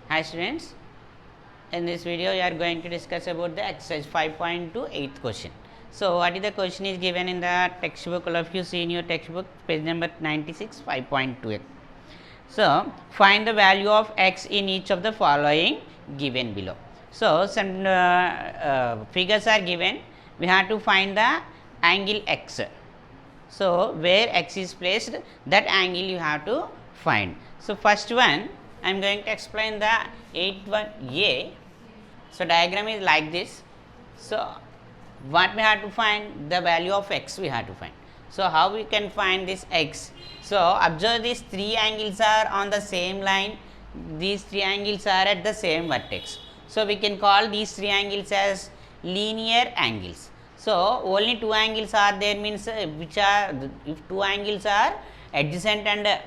Hi students, in this video we are going to discuss about the exercise 5.2 8th question. So, what is the question is given in the textbook, all of you see in your textbook page number 96 5.2. So, find the value of x in each of the following given below. So, some figures are given, we have to find the angle x. So, where x is placed, that angle you have to find. So, first one I am going to explain the 8.1a. So, diagram is like this. So, what we have to find, the value of x we have to find. So, how we can find this x? So, observe these three angles are on the same line, these three angles are at the same vertex. So, we can call these three angles as linear angles. So, only two angles are there means which are, if two angles are adjacent and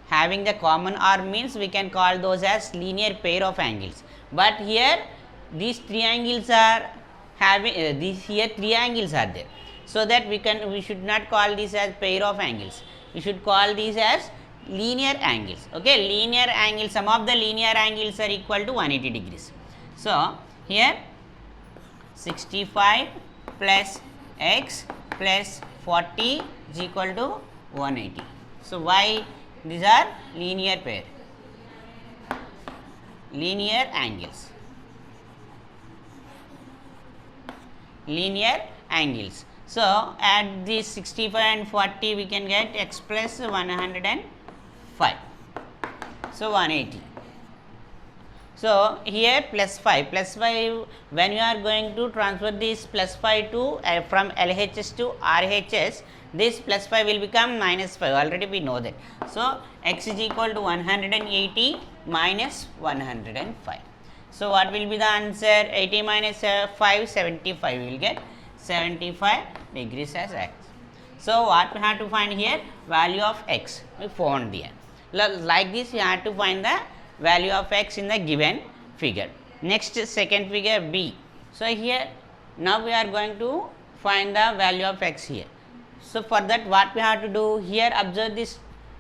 having the common arm means we can call those as linear pair of angles. But here these three angles are having these here three angles are there. So, that we should not call this as pair of angles, we should call these as linear angles. Okay, linear angles, sum of the linear angles are equal to 180 degrees. So, here 65 plus x plus 40 is equal to 180. So, why these are linear pair, linear angles, linear angles. So, at this 65 and 40 we can get x plus 105. So, 180. So, here plus 5 when you are going to transfer this plus 5 to from LHS to RHS, this plus 5 will become minus 5, already we know that. So, x is equal to 180 minus 105. So, what will be the answer? 80 minus 5, 75 we will get 75 degrees as x. So, what we have to find here? Value of x we found here. Like this you have to find the value of x in the given figure. Next, second figure B. So, here now we are going to find the value of x here. So, for that what we have to do here, observe this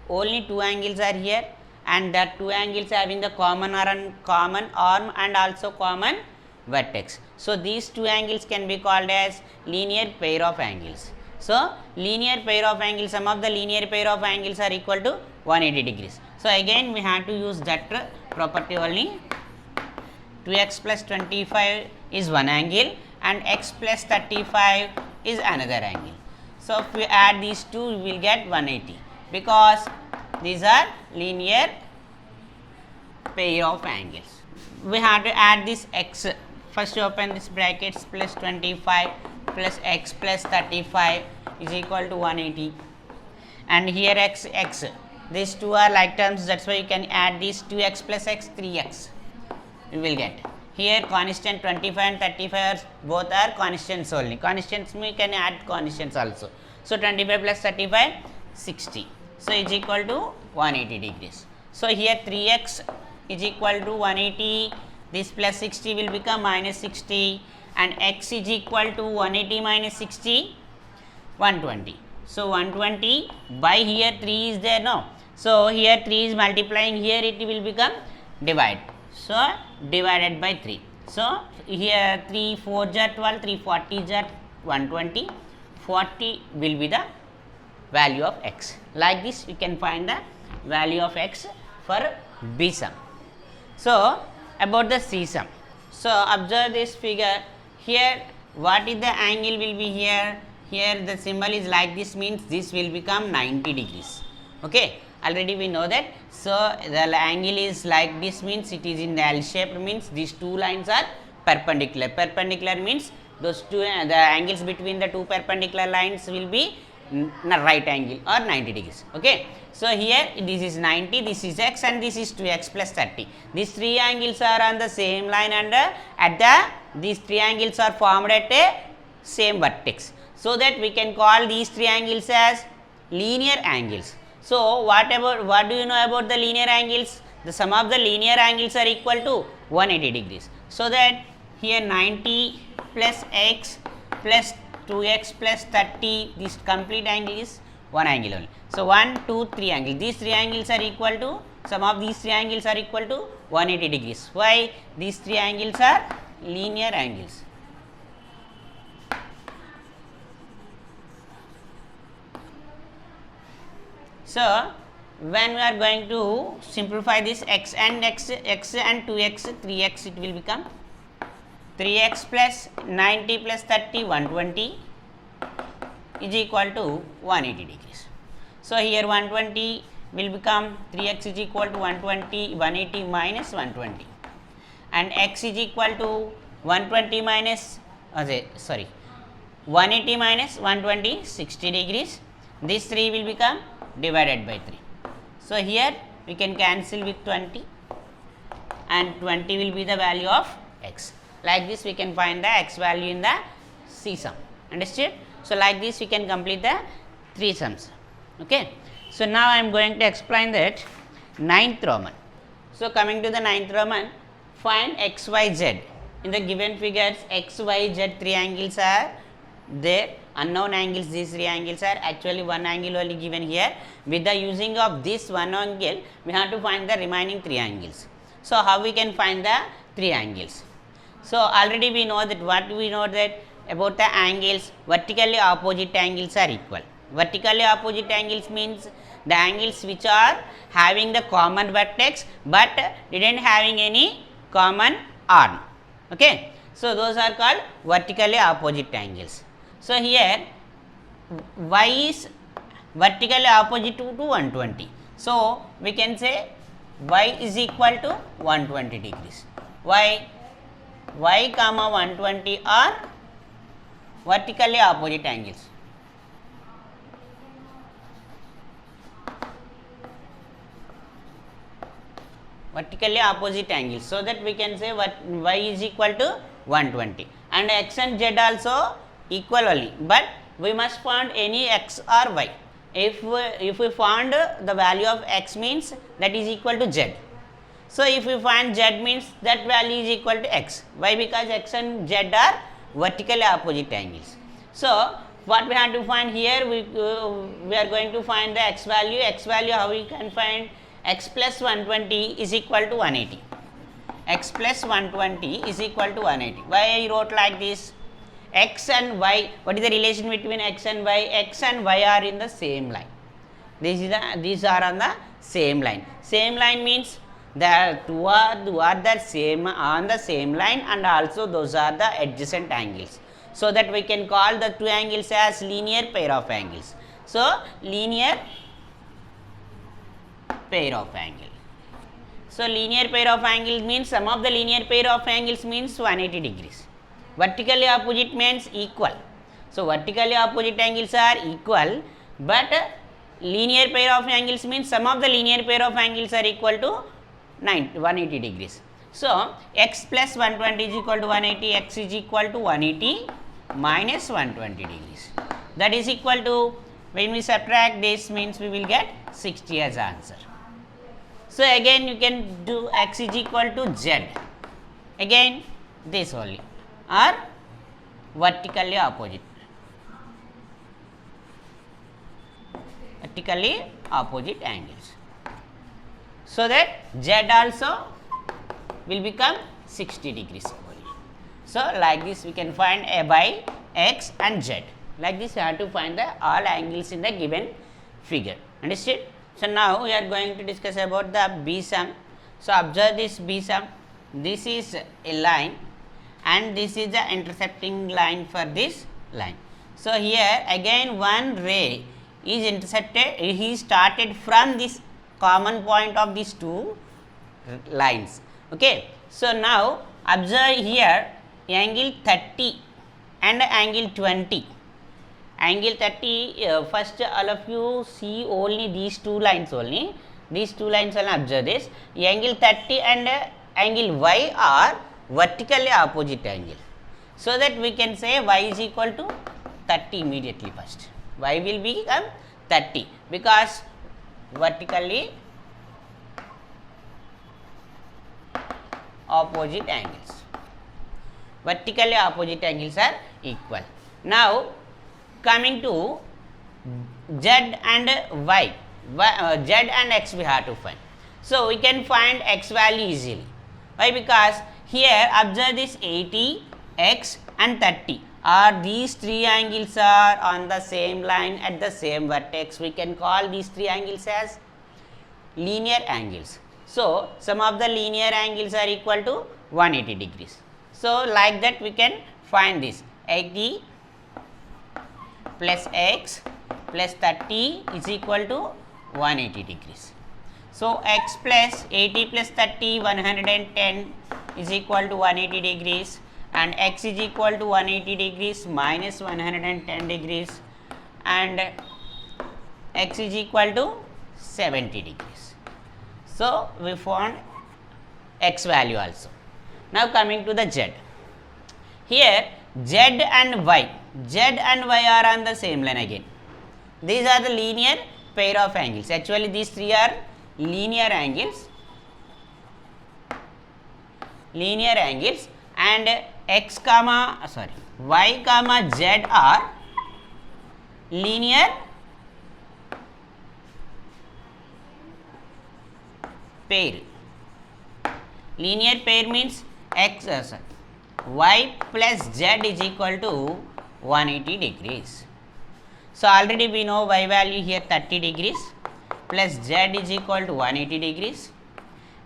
only two angles are here and that two angles having the common arm and also common vertex. So, these two angles can be called as linear pair of angles. So, linear pair of angles, sum of the linear pair of angles are equal to 180 degrees. So, again we have to use that property only. 2x plus 25 is one angle and x plus 35 is another angle. So, if we add these two we will get 180 because these are linear pair of angles. We have to add this x. First open this brackets, plus 25 plus x plus 35 is equal to 180 and here x, these two are like terms, that is why you can add these 2x plus x 3x you will get. Here constant 25 and 35 both are constants only, constants we can add constants also. So, 25 plus 35 60. So, is equal to 180 degrees. So, here 3x is equal to 180, this plus 60 will become minus 60 and x is equal to 180 minus 60 120. So, 120 by here 3 is there no. So, here 3 is multiplying, here it will become divide. So, divided by 3. So, here 3 4 are 12, 3 40 are 120, 40 will be the value of x. Like this we can find the value of x for B sum. So, about the C sum. So, observe this figure, here what is the angle will be here, here the symbol is like this means this will become 90 degrees. Okay, already we know that. So, the angle is like this means it is in the L shape means these two lines are perpendicular. Perpendicular means those two the angles between the two perpendicular lines will be right angle or 90 degrees. Okay. So, here this is 90, this is x and this is 2x plus 30. These three angles are on the same line and these three angles are formed at a same vertex. So, that we can call these three angles as linear angles. So, what do you know about the linear angles? The sum of the linear angles are equal to 180 degrees. So, that here 90 plus x plus 2x plus 30, this complete angle is one angle only. So 1, 2, 3 angles. These 3 angles are equal to, sum of these 3 angles are equal to 180 degrees. Why? These 3 angles are linear angles. So when we are going to simplify this x and 2x, 3x, it will become 3x plus 90 plus 30, 120 is equal to 180 degrees. So here 120 will become 3x is equal to 120, 180 minus 120, and x is equal to 120 minus 180 minus 120, 60 degrees. This 3 will become divided by 3. So here we can cancel with 20, and 20 will be the value of x. Like this we can find the x value in the C sum. Understood? So like this we can complete the 3 sums. Okay. So now I am going to explain that 9th Roman. So coming to the 9th Roman, find x, y, z. In the given figures, x, y, z 3 angles are there. Unknown angles, these 3 angles are actually one angle only given here. With the using of this one angle, we have to find the remaining 3 angles. So how we can find the 3 angles? So already we know that what we know that about the angles, vertically opposite angles are equal. Vertically opposite angles means the angles which are having the common vertex but didn't having any common arm. Okay. So those are called vertically opposite angles. So here y is vertically opposite to 120. So we can say y is equal to 120 degrees. Y comma 120 are vertically opposite angles. Vertically opposite angles. So that we can say what y is equal to 120, and x and z also equal only, but we must find any x or y. If we find the value of x means that is equal to z. So if we find z means that value is equal to x. Why? Because x and z are vertically opposite angles. So what we have to find here, we are going to find the x value. X value, how we can find? X plus 120 is equal to 180. X plus 120 is equal to 180. Why I wrote like this? X and y, what is the relation between x and y? X and y are in the same line. These are on the same line. Same line means the two are the same on the same line, and also those are the adjacent angles. So that we can call the two angles as linear pair of angles. So linear pair of angle. So linear pair of angles means sum of the linear pair of angles means 180 degrees. Vertically opposite means equal. So vertically opposite angles are equal, but linear pair of angles means sum of the linear pair of angles are equal to 180 degrees. So x plus 120 is equal to 180, x is equal to 180 minus 120 degrees. That is equal to, when we subtract this means we will get 60 as answer. So again you can do x is equal to z. Again this only, or vertically opposite. Vertically opposite angles. So that z also will become 60 degrees only. So like this we can find a by x and z. Like this we have to find the all angles in the given figure. Understood? So now we are going to discuss about the B sum. So observe this B sum. This is a line and this is the intercepting line for this line. So here again one ray is intercepted, he started from this common point of these two lines. Okay. So now observe here angle 30 and angle 20. Angle 30, first all of you see only these two lines only. These two lines only observe this. Angle 30 and angle y are vertically opposite angle. So that we can say y is equal to 30 immediately first. Y will become 30 because vertically opposite angles. Vertically opposite angles are equal. Now coming to z and z and x we have to find. So we can find x value easily. Why? Because here observe this 80, x and 30 are these three angles are on the same line at the same vertex. We can call these three angles as linear angles. So sum of the linear angles are equal to 180 degrees. So like that we can find this 80 plus x plus 30 is equal to 180 degrees. So x plus 80 plus 30 110 is equal to 180 degrees, and x is equal to 180 degrees minus 110 degrees, and x is equal to 70 degrees. So we found x value also. Now coming to the z. Here z and y are on the same line again. These are the linear pair of angles. Actually these three are linear angles, and y comma z are linear pair. Linear pair means y plus z is equal to 180 degrees. So already we know y value here 30 degrees plus z is equal to 180 degrees,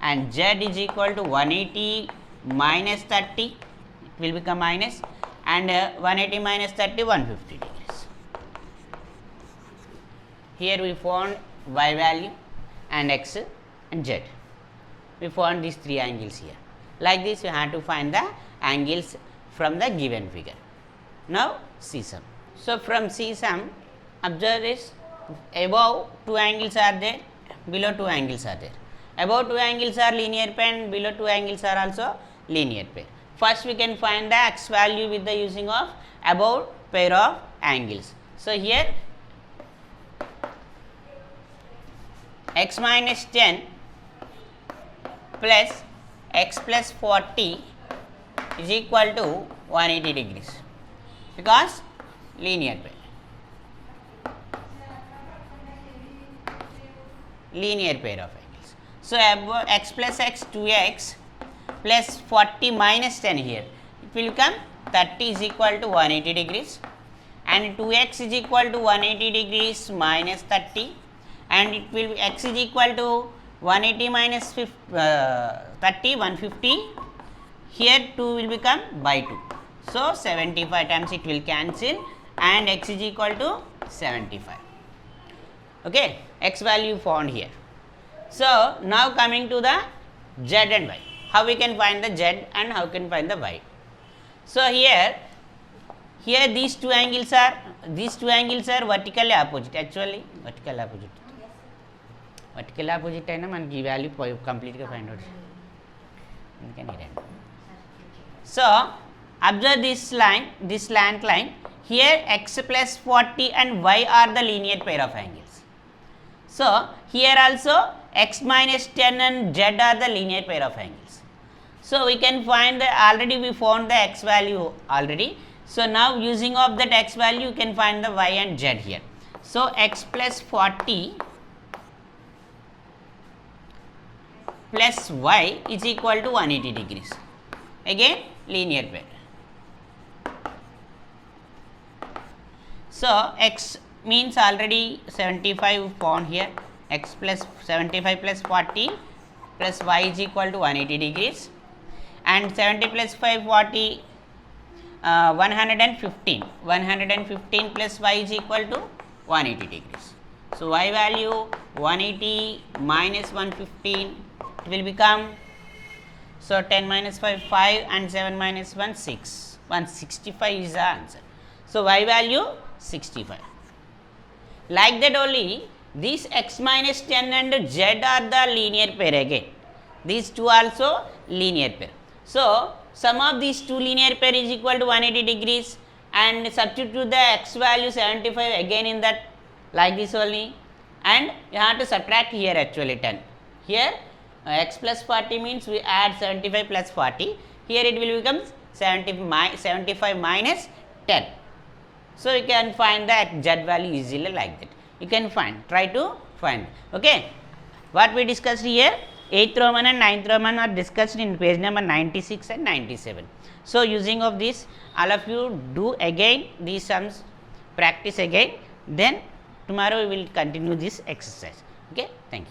and z is equal to 180 minus 30, it will become minus, and 180 minus 30 150 degrees. Here we found y value and x and z. We found these three angles here. Like this we have to find the angles from the given figure. Now see sum. So from see sum, observe this, above two angles are there, below two angles are there. Above two angles are linear pair and below two angles are also linear pair. First we can find the x value with the using of above pair of angles. So here x minus 10 plus x plus 40 is equal to 180 degrees, because linear pair. Linear pair of angles. So above x plus x 2x plus 40 minus 10 here, it will become 30 is equal to 180 degrees, and 2x is equal to 180 degrees minus 30, and it will x is equal to 180 minus 30 150. Here 2 will become by 2. So 75 times it will cancel, and x is equal to 75. Okay, x value found here. So now coming to the z and y. How we can find the z and how can find the y? So here these two angles are vertically opposite. Actually vertical opposite. Vertical opposite అయినా మనకి ఈ value కంప్లీట్గా find out అందుకని. So observe this line, this slant line. Here x plus 40 and y are the linear pair of angles. So here also x minus 10 and z are the linear pair of angles. So we can find the, already we found the x value already. So now using of that x value you can find the y and z here. So x plus 40 plus y is equal to 180 degrees. Again linear pair. So x means already 75 found here, x plus 75 plus 40 plus y is equal to 180 degrees, and 70 plus 5 40 115 plus y is equal to 180 degrees. So y value 180 minus 115, it will become, so 10 minus 5 5 and 7 minus 1 6, 165 is the answer. So y value 65. Like that only these x minus 10 and z are the linear pair again. These two also linear pair. So sum of these two linear pair is equal to 180 degrees, and substitute the x value 75 again in that, like this only, and you have to subtract here actually 10. Here x plus 40 means we add 75 plus 40, here it will become 75 minus 10. So you can find that z value easily like that. you can find, try to find. Okay, what we discussed here, 8th Roman and 9th Roman are discussed in page number 96 and 97. So, using of this, all of you do again these sums, practice again, then tomorrow we will continue this exercise. Okay, thank you.